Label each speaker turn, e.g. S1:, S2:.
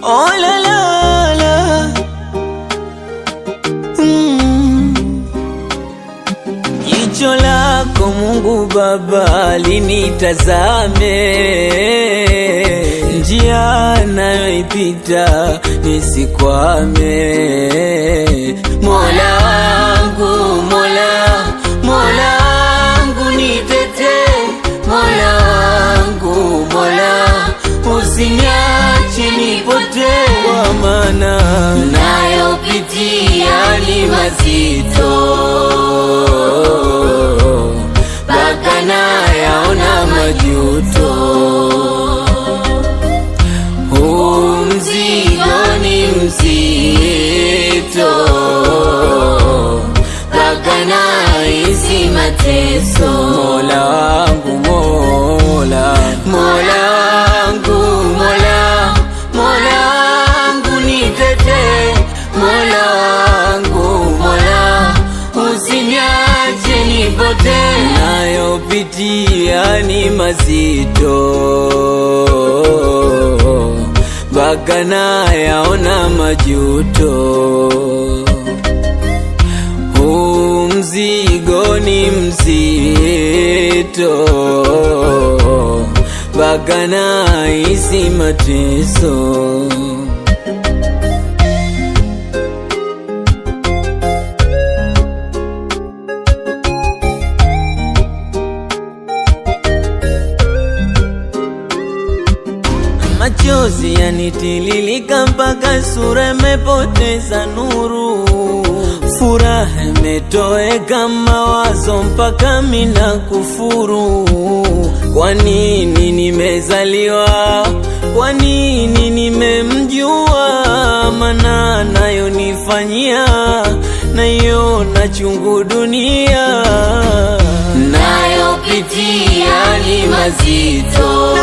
S1: Oh la la la. Jicho lako Mungu Baba linitazame, njia nayoipita nisikwame. Mola wangu, Mola wangu nitetee. Mola wangu, usiniache nipotee, kwa maana nayopitia ni mazito, mpaka nayaona majuto. Huu mzigo ni mzito, mpaka nahisi mateso. Mola wangu, Mola wangu, Mola wangu nitetee. Mola wangu, usiniache nipotee. Nayopitia ni mazito, mpaka nayaona majuto. Huu mzigo ni mzito, mpaka nahisi mateso. Machozi yanitililika mpaka sura imepoteza nuru, furaha imetoweka mawazo mpaka mina kufuru. Kwa nini nimezaliwa? Kwa nini nimemjua? Maana nayonifanyia naiona chungu dunia. Nayopitia ni mazito,